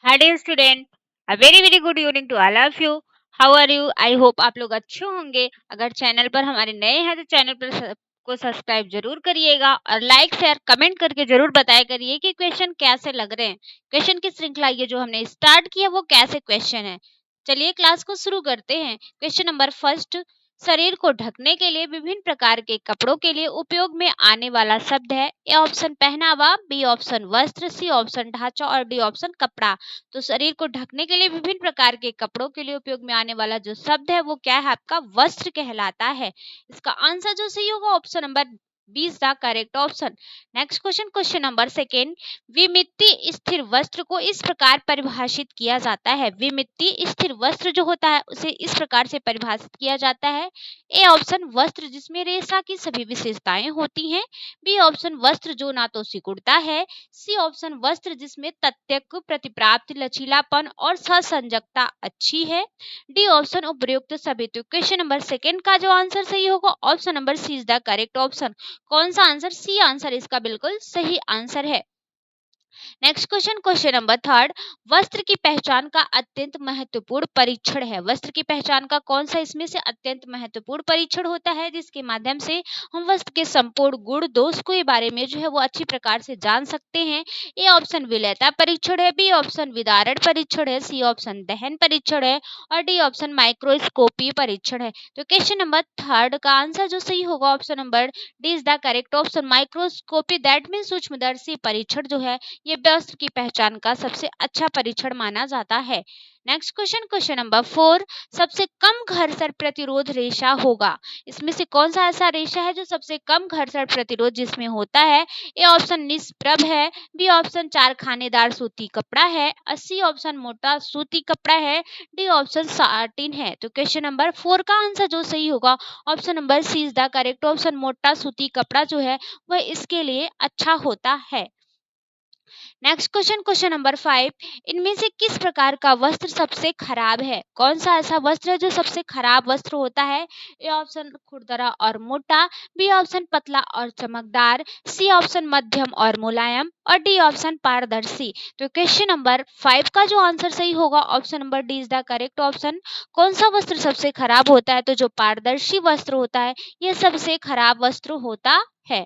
Hi dear student, a very very good evening to all of you. How are you? I hope आप लोग अच्छे होंगे। अगर channel पर हमारे नए हैं तो चैनल पर को सब्सक्राइब जरूर करिएगा और लाइक शेयर कमेंट करके जरूर बताया करिए कि क्वेश्चन कैसे लग रहे हैं। क्वेश्चन की श्रृंखला ये जो हमने स्टार्ट किया वो कैसे क्वेश्चन है। चलिए क्लास को शुरू करते हैं। क्वेश्चन नंबर फर्स्ट, शरीर को ढकने के लिए विभिन्न प्रकार के कपड़ों के लिए उपयोग में आने वाला शब्द है। ए ऑप्शन पहनावा, बी ऑप्शन वस्त्र, सी ऑप्शन ढांचा और डी ऑप्शन कपड़ा। तो शरीर को ढकने के लिए विभिन्न प्रकार के कपड़ों के लिए उपयोग में आने वाला जो शब्द है वो क्या है? आपका वस्त्र कहलाता है। इसका आंसर जो सही होगा option number B is the correct option. Next question, question number second, विमिति स्थिर वस्त्र को इस प्रकार परिभाषित किया जाता है। विमिति स्थिर वस्त्र जो होता है उसे इस प्रकार से परिभाषित किया जाता है। ए ऑप्शन वस्त्र जिसमें रेशा की सभी विशेषताएं होती हैं, बी ऑप्शन वस्त्र जो ना तो सिकुड़ता है, सी ऑप्शन वस्त्र जिसमें तत्यक प्रतिप्राप्त लचीलापन और ससंजकता अच्छी है, डी ऑप्शन उपयुक्त सभी। तो क्वेश्चन नंबर सेकंड का जो आंसर सही होगा option number C is the correct option. कौन सा आंसर? सी आंसर इसका बिल्कुल सही आंसर है। Next question, question number third, वस्त्र की पहचान का अत्यंत महत्वपूर्ण परीक्षण है। वस्त्र की पहचान का कौन सा इसमें से अत्यंत महत्वपूर्ण परीक्षण होता है जिसके माध्यम से हम वस्त्र के संपूर्ण गुण दोष के बारे में जो है वो अच्छी प्रकार से जान सकते हैं। ए ऑप्शन विलेयता परीक्षण है, बी ऑप्शन विदारण परीक्षण है, सी ऑप्शन दहन परीक्षण है और डी ऑप्शन माइक्रोस्कोपी परीक्षण है। तो क्वेश्चन नंबर थर्ड का आंसर जो सही होगा option number D is the correct option. Microscopy that mean सूक्ष्मदर्शी परीक्षण जो है ये वस्त्र की पहचान का सबसे अच्छा परीक्षण माना जाता है। Next question, question number four, सबसे कम घर्षण प्रतिरोध रेशा होगा। इसमें से कौन सा ऐसा रेशा है जो सबसे कम घर्षण प्रतिरोध जिसमें होता है? ए ऑप्शन निष्प्रभ है, बी ऑप्शन चार खानेदार सूती कपड़ा है, सी ऑप्शन मोटा सूती कपड़ा है, डी ऑप्शन साटिन है। तो क्वेश्चन नंबर फोर का आंसर जो सही होगा option number C is the correct option. मोटा सूती कपड़ा जो है वह इसके लिए अच्छा होता है। Next question, question number five, इनमें से किस प्रकार का वस्त्र सबसे खराब है? कौन सा ऐसा वस्त्र है जो सबसे खराब वस्त्र होता है? ए ऑप्शन खुरदरा और मोटा, बी ऑप्शन पतला और चमकदार, सी ऑप्शन मध्यम और मुलायम और डी ऑप्शन पारदर्शी। तो क्वेश्चन नंबर फाइव का जो आंसर सही होगा option number D is the correct option. कौन सा वस्त्र सबसे खराब होता है? तो जो पारदर्शी वस्त्र होता है यह सबसे खराब वस्त्र होता है।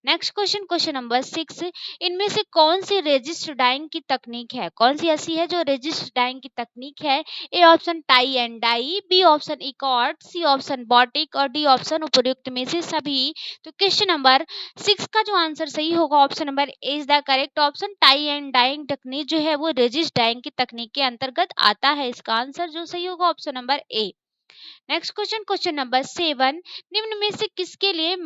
Next question, question number six, इनमें से कौन सी रेजिस्ट डाइंग की तकनीक है? कौन सी ऐसी है जो रेजिस्ट डाइंग की तकनीक है? ए option tie and dye, B option इकॉर्ड, सी ऑप्शन बॉटिक और डी ऑप्शन उपयुक्त में से सभी। तो क्वेश्चन नंबर सिक्स का जो आंसर सही होगा option number A is the correct option. Tie and dyeing technique जो है वो रेजिस्ट डाइंग की तकनीक के अंतर्गत आता है। इसका आंसर जो सही होगा ऑप्शन नंबर ए। Next question, question number seven, निम्न में से किसके लिए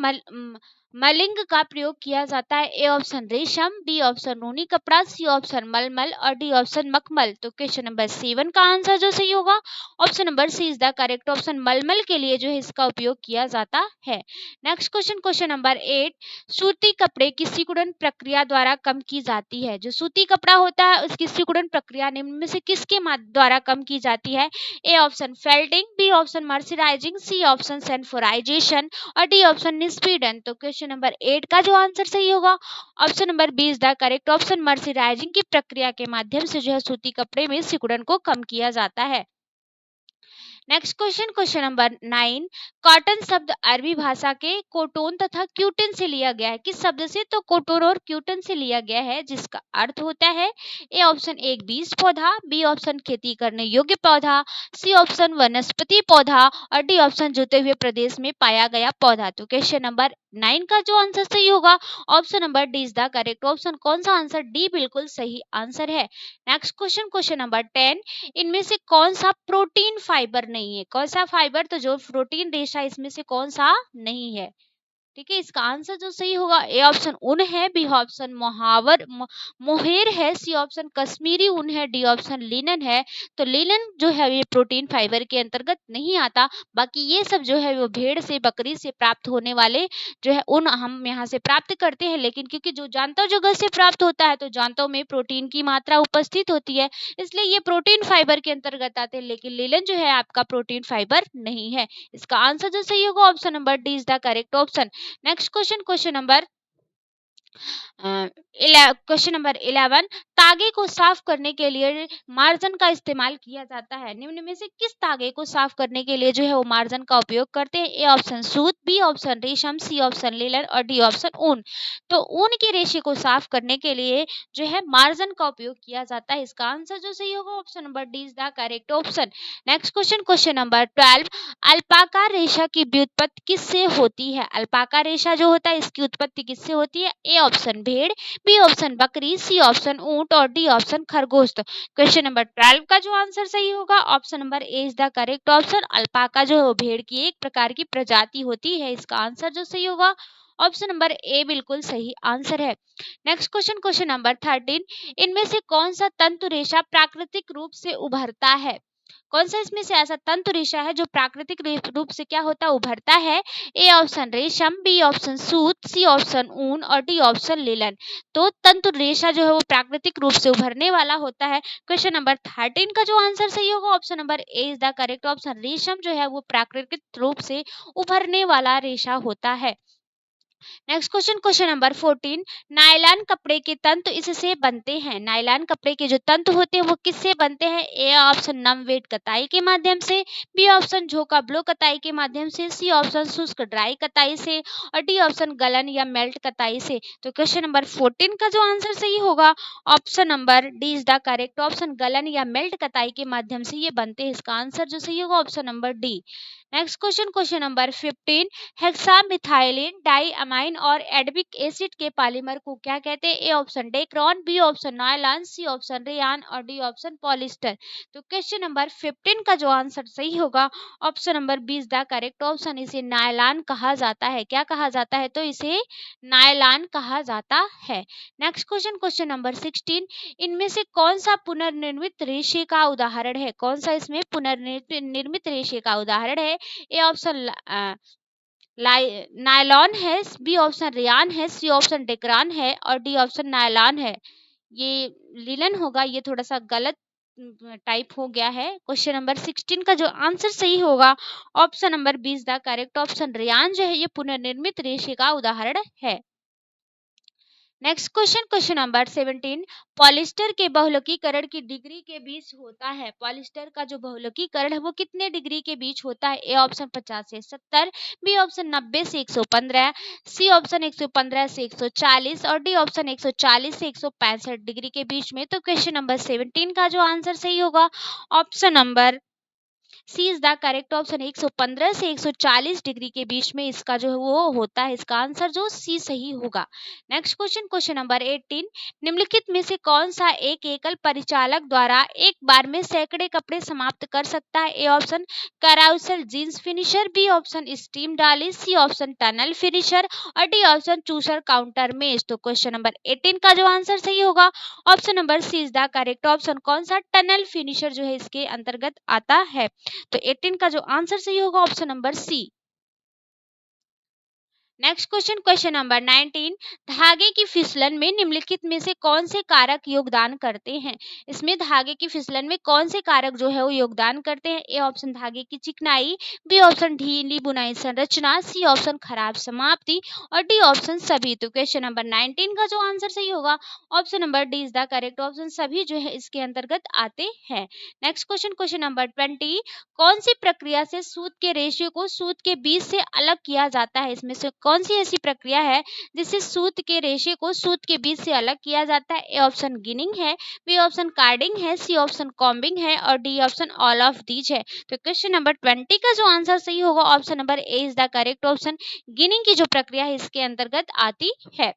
मलिंग का प्रयोग किया जाता है? ए ऑप्शन रेशम, बी ऑप्शन ऊनी कपड़ा, सी ऑप्शन मलमल और डी ऑप्शन मखमल। तो क्वेश्चन नंबर सेवन का आंसर जो सही होगा option number C is the correct option. मलमल के लिए जो है इसका उपयोग किया जाता है। Next question, question number eight, सूती कपड़े की सिकुड़न प्रक्रिया द्वारा कम की जाती है। जो सूती कपड़ा होता है उसकी सिकुड़न प्रक्रिया निम्न में से किसके द्वारा कम की जाती है? ए ऑप्शन फेल्डिंग, B option mercerising, C option sanforisation और डी ऑप्शन निस्पीडन। तो क्वेश्चन नंबर 8 का जो आंसर सही होगा option number B is the correct option. Mercerising की प्रक्रिया के माध्यम से जो है सूती कपड़े में सिकुड़न को कम किया जाता है। Next question, question number 9, cotton शब्द अरबी भाषा के कोटोन तथा क्यूटन से लिया गया है। किस शब्द से? तो कोटोन और क्यूटन से लिया गया है जिसका अर्थ होता है ए ऑप्शन एक बीज पौधा, बी ऑप्शन खेती करने योग्य पौधा, सी ऑप्शन वनस्पति पौधा और डी ऑप्शन जुते हुए प्रदेश में पाया गया पौधा। तो क्वेश्चन नंबर 9 का जो आंसर सही होगा option number D is the correct option. कौन सा आंसर? डी बिल्कुल सही आंसर है। नेक्स्ट क्वेश्चन, क्वेश्चन नंबर 10, इनमें से कौन सा प्रोटीन फाइबर नहीं है? कौन सा फाइबर? तो जो प्रोटीन रेशा इसमें से कौन सा नहीं है? ठीक है, इसका आंसर जो सही होगा ए ऑप्शन ऊन है, बी ऑप्शन मोहेर है, सी ऑप्शन कश्मीरी ऊन है, डी ऑप्शन लिनन है। तो लिनन जो है ये प्रोटीन फाइबर के अंतर्गत नहीं आता। बाकी ये सब जो है वो भेड़ से बकरी से प्राप्त होने वाले जो है ऊन हम यहाँ से प्राप्त करते हैं। लेकिन क्योंकि जो जानवर जगह से प्राप्त होता है तो जानवरों में प्रोटीन की मात्रा उपस्थित होती है, इसलिए ये प्रोटीन फाइबर के अंतर्गत आते हैं। लेकिन लिनन जो है आपका प्रोटीन फाइबर नहीं है। इसका आंसर जो सही होगा option number D is the correct option. Next question, question number question number 11, तागे को साफ करने के लिए मार्जन का इस्तेमाल किया जाता है। निम्न में से किस तागे को साफ करने के लिए जो है वो मार्जन का उपयोग करते हैं? ए ऑप्शन सूत, बी ऑप्शन रेशम, सी ऑप्शन लिनन और डी ऑप्शन ऊन। तो ऊन के रेशे को साफ करने के लिए जो है मार्जन का उपयोग किया जाता है। इसका आंसर जो सही होगा option number D is the correct option. Next question, question number 12, alpaca रेशा की व्युत्पत्ति किससे होती है? अल्पाका रेशा जो होता है इसकी उत्पत्ति किससे होती है? ए ऑप्शन भेड़, बी ऑप्शन बकरी, सी ऑप्शन ऊंट और डी ऑप्शन खरगोश। तो क्वेश्चन नंबर 12 का जो आंसर सही होगा option number A is the correct option. Alpaca जो है भेड़ की एक प्रकार की प्रजाति होती है। इसका आंसर जो सही होगा ऑप्शन नंबर ए बिल्कुल सही आंसर है। नेक्स्ट क्वेश्चन, क्वेश्चन नंबर 13, इनमें से कौन सा तंतु रेशा प्राकृतिक रूप से उभरता है? कौन सा इसमें से ऐसा तंतु रेशा है जो प्राकृतिक रूप से क्या होता है? उभरता है। ए ऑप्शन रेशम, बी ऑप्शन सूत, सी ऑप्शन ऊन और डी ऑप्शन लिनन। तो तंतु रेशा जो है वो प्राकृतिक रूप से उभरने वाला होता है। क्वेश्चन नंबर 13 का जो आंसर सही होगा option number A is the correct option. रेशम जो है वो प्राकृतिक रूप से उभरने वाला रेशा होता है। Next question, question number 14, nylon कपड़े के तंतु इससे बनते हैं। नायलॉन कपड़े के जो तंतु होते हैं वो किससे बनते हैं? ए ऑप्शन नम वेट कताई के माध्यम से, बी ऑप्शन झोंका ब्लो कताई के माध्यम से, सी ऑप्शन शुष्क ड्राई कताई से और डी ऑप्शन गलन या मेल्ट कताई से। तो क्वेश्चन नंबर 14 का जो आंसर सही होगा option number D is the correct option. गलन या मेल्ट कताई के माध्यम से ये बनते हैं। इसका आंसर जो सही होगा option number D. Next question, question number 15, hexamethylene diamine और एडबिक एसिड के पॉलीमर को क्या कहते हैं? A option Dacron, B option nylon, C option rayon और डी ऑप्शन पॉलिस्टर। तो क्वेश्चन नंबर 15 का जो आंसर सही होगा option number B is the correct option. इसे नायलॉन कहा जाता है। क्या कहा जाता है? तो इसे नायलॉन कहा जाता है। नेक्स्ट क्वेश्चन, क्वेश्चन नंबर 16, इनमें से कौन सा पुनर्निर्मित रेशे का उदाहरण है? कौन सा इसमें पुनर्निर्मित रेशे का उदाहरण है? ए ऑप्शन नायलॉन है, बी ऑप्शन रेयान है, सी ऑप्शन डेक्रान है और डी ऑप्शन नायलॉन है। ये लिनन होगा। ये थोड़ा सा गलत टाइप हो गया है। क्वेश्चन नंबर 16 का जो आंसर सही होगा option number B is the correct option. Rayon जो है ये पुनर्निर्मित रेशे का उदाहरण है। Next question, question number 17, polyester के बहुलकीकरण की डिग्री के बीच होता है। पॉलिस्टर का जो बहुलकीकरण है वो कितने डिग्री के बीच होता है? ए ऑप्शन 50 से 70, बी ऑप्शन 90 से 115, सी ऑप्शन 115 से 140 और डी ऑप्शन 140 से 165 डिग्री के बीच में। तो क्वेश्चन नंबर 17 का जो आंसर सही होगा option number C is the correct option. 115 से 140 डिग्री के बीच में इसका जो है वो होता है। इसका आंसर जो सी सही होगा। नेक्स्ट क्वेश्चन, क्वेश्चन नंबर 18, निम्नलिखित में से कौन सा एक एकल परिचालक द्वारा एक बार में सैकड़े कपड़े समाप्त कर सकता है? ए option carousel jeans finisher, B option steam dolly, C option tunnel finisher और डी ऑप्शन चूसर काउंटर मेज। तो क्वेश्चन नंबर 18 का जो आंसर सही होगा option number C is the correct option. कौन सा? टनल फिनिशर जो है इसके अंतर्गत आता है। तो 18 का जो आंसर सही होगा option number C. Next question, question number 19, धागे की फिसलन में निम्नलिखित में से कौन से कारक योगदान करते हैं? इसमें धागे की फिसलन में कौन से कारक जो है वो योगदान करते हैं? ए ऑप्शन धागे की चिकनाई, बी ऑप्शन ढीली बुनाई संरचना, सी ऑप्शन खराब समाप्ति और डी ऑप्शन सभी। तो क्वेश्चन नंबर 19 का जो आंसर सही होगा option number D is the correct option. सभी जो है इसके अंतर्गत आते हैं। नेक्स्ट क्वेश्चन, क्वेश्चन नंबर 20, कौन सी प्रक्रिया से सूत के रेशे को सूत के बीज से अलग किया जाता है? इसमें से कौन सी ऐसी प्रक्रिया है जिससे सूत के रेशे को सूत के बीज से अलग किया जाता है? ए ऑप्शन गिनिंग है, बी ऑप्शन कार्डिंग है, सी ऑप्शन कॉम्बिंग है और D option all of these है। तो क्वेश्चन नंबर 20 का जो आंसर सही होगा option number A is the correct option. Ginning की जो प्रक्रिया है इसके अंतर्गत आती है।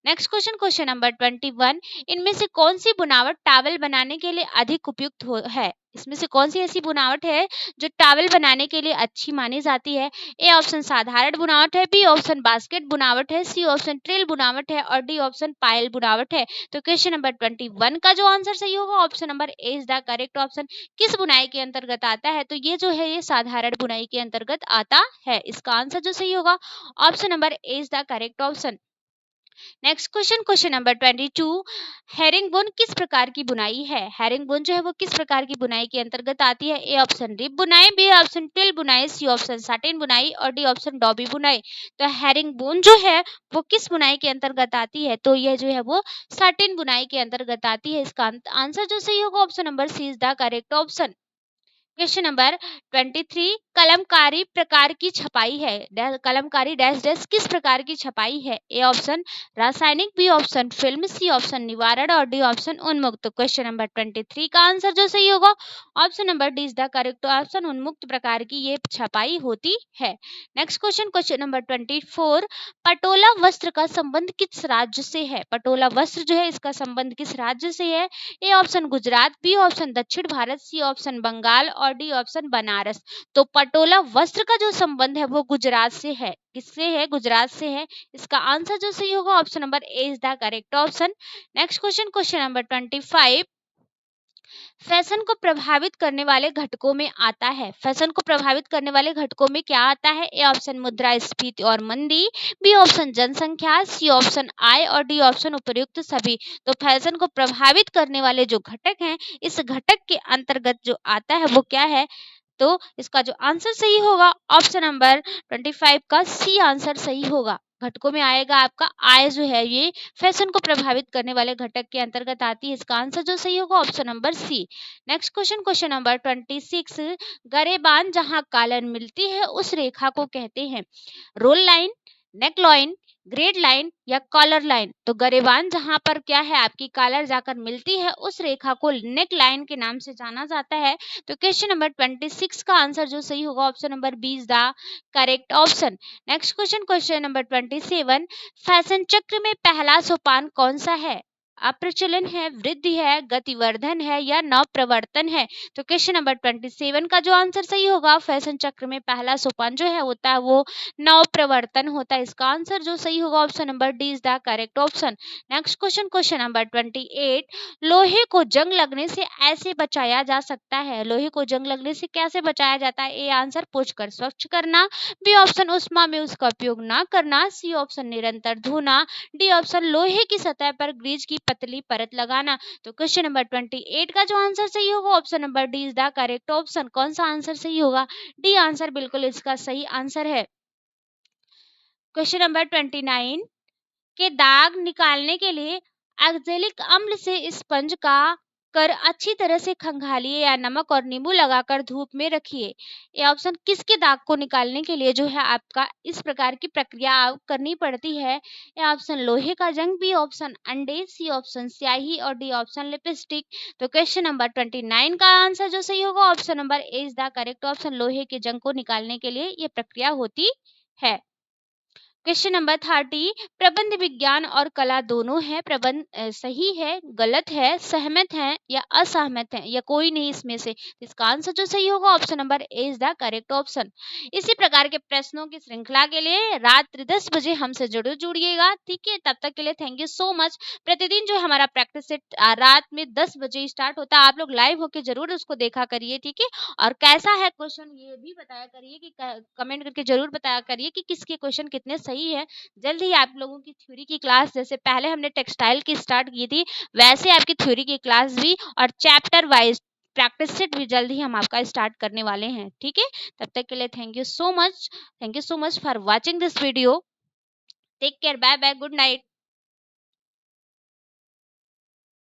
नेक्स्ट क्वेश्चन, क्वेश्चन नंबर 21, इनमें से कौन सी बुनावट टॉवल बनाने के लिए अधिक उपयुक्त है? इसमें से कौन सी ऐसी बुनावट है जो टॉवल बनाने के लिए अच्छी मानी जाती है? ए ऑप्शन साधारण बुनावट है, बी ऑप्शन बास्केट बुनावट है, सी ऑप्शन ट्रिल बुनावट है और डी ऑप्शन पायल बुनावट है। तो क्वेश्चन नंबर 21 का जो आंसर सही होगा option number A is the correct option. किस बुनाई के अंतर्गत आता है? तो ये जो है ये साधारण बुनाई के अंतर्गत आता है। इसका आंसर जो सही होगा option number A is the correct option. Next question, question number 22, herringbone किस प्रकार की बुनाई है? हेरिंगबोन जो है वो किस प्रकार की बुनाई के अंतर्गत आती है? ए ऑप्शन रिब बुनाई, बी ऑप्शन ट्विल बुनाई, सी ऑप्शन साटिन बुनाई और डी ऑप्शन डॉबी बुनाई। तो हेरिंगबोन जो है वो किस बुनाई के अंतर्गत आती है? तो यह जो है वो साटिन बुनाई के अंतर्गत आती है। इसका आंसर जो सही होगा option number C is the correct option. Question number 23, Kalamkari प्रकार की छपाई है। कलमकारी डैश डैश किस प्रकार की छपाई है? ए ऑप्शन रासायनिक, B option film, C option निवारण और डी ऑप्शन उन्मुक्त। क्वेश्चन नंबर 23 का आंसर जो सही होगा option number D is the correct option. उन्मुक्त प्रकार की ये छपाई होती है। Next question, question number 24, Patola वस्त्र का संबंध किस राज्य से है? पटोला वस्त्र जो है इसका संबंध किस राज्य से है? ए ऑप्शन गुजरात, बी ऑप्शन दक्षिण भारत, सी ऑप्शन बंगाल और डी ऑप्शन बनारस। तो पटोला वस्त्र का जो संबंध है वो गुजरात से है। किससे है? गुजरात से है। इसका आंसर जो सही होगा option number A is the correct option. Next question, question number 25, fashion को प्रभावित करने वाले घटकों में आता है। फैशन को प्रभावित करने वाले घटकों में क्या आता है? ए ऑप्शन मुद्रास्फीति और मंदी, बी ऑप्शन जनसंख्या, सी ऑप्शन आय और डी ऑप्शन उपर्युक्त सभी। तो फैशन को प्रभावित करने वाले जो घटक हैं, इस घटक के अंतर्गत जो आता है वो क्या है? तो इसका जो आंसर सही होगा ऑप्शन नंबर 25 का सी आंसर सही होगा। घटकों में आएगा आपका आय जो है ये फैशन को प्रभावित करने वाले घटक के अंतर्गत आती है। इसका आंसर जो सही होगा option number C. Next question, question number 26, गरेबान जहां कॉलर मिलती है उस रेखा को कहते हैं roll line, neck line, grade line या कॉलर लाइन। तो गरेबान जहां पर क्या है आपकी कॉलर जाकर मिलती है उस रेखा को नेक लाइन के नाम से जाना जाता है। तो क्वेश्चन नंबर 26 का आंसर जो सही होगा option number B is the correct option. Next question, question number 27, fashion चक्र में पहला सोपान कौन सा है? अप्रचलन है, वृद्धि है, गतिवर्धन है या नवप्रवर्तन है? तो क्वेश्चन नंबर 27 का जो आंसर सही होगा फैशन चक्र में पहला सोपान जो है होता है वो नवप्रवर्तन होता है। इसका आंसर जो सही होगा option number D is the correct option. Next question, question number 28, लोहे को जंग लगने से ऐसे बचाया जा सकता है। लोहे को जंग लगने से कैसे बचाया जाता है? ए आंसर पोंछकर स्वच्छ करना, बी ऑप्शन उष्मा में उसका उपयोग ना करना, सी ऑप्शन निरंतर धोना, डी ऑप्शन लोहे की सतह पर ग्रीज की पतली परत लगाना। तो क्वेश्चन नंबर 28 का जो आंसर सही होगा option number D is the correct option. कौन सा आंसर सही होगा? डी आंसर बिल्कुल इसका सही आंसर है। क्वेश्चन नंबर 29, के दाग निकालने के लिए एक्जेलिक अम्ल से स्पंज का कर अच्छी तरह से खंगालिए या नमक और नींबू लगाकर धूप में रखिए। ये ऑप्शन किसके दाग को निकालने के लिए जो है आपका इस प्रकार की प्रक्रिया करनी पड़ती है? ये ऑप्शन लोहे का जंग, बी ऑप्शन अंडे, सी ऑप्शन स्याही और डी ऑप्शन लिपस्टिक। तो क्वेश्चन नंबर 29 का आंसर जो सही होगा option number A is the correct option. लोहे के जंग को निकालने के लिए ये प्रक्रिया होती है। क्वेश्चन नंबर 30, प्रबंध विज्ञान और कला दोनों है। प्रबंध सही है, गलत है, सहमत है या असहमत है या कोई नहीं इसमें से? इसका आंसर जो सही होगा option number A is the correct option. इसी प्रकार के प्रश्नों की श्रृंखला के लिए रात्रि 10 बजे हमसे जरूर जुड़िएगा। ठीक है, तब तक के लिए थैंक यू सो मच। प्रतिदिन जो हमारा प्रैक्टिस सेट रात में 10 बजे स्टार्ट होता है, आप लोग लाइव होके जरूर उसको देखा करिए। ठीक है, और कैसा है क्वेश्चन ये भी बताया करिए कि कमेंट करके जरूर बताया करिए कि किसके क्वेश्चन कितने सही है। जल्द ही आप लोगों की थ्योरी की क्लास, जैसे पहले हमने टेक्सटाइल की स्टार्ट की थी वैसे आपकी थ्योरी की क्लास भी और चैप्टर वाइज प्रैक्टिस सेट भी जल्द ही हम आपका स्टार्ट करने वाले हैं। ठीक है, तब तक के लिए thank you so much. Thank you so much for watching this video. Take care, bye bye, good night.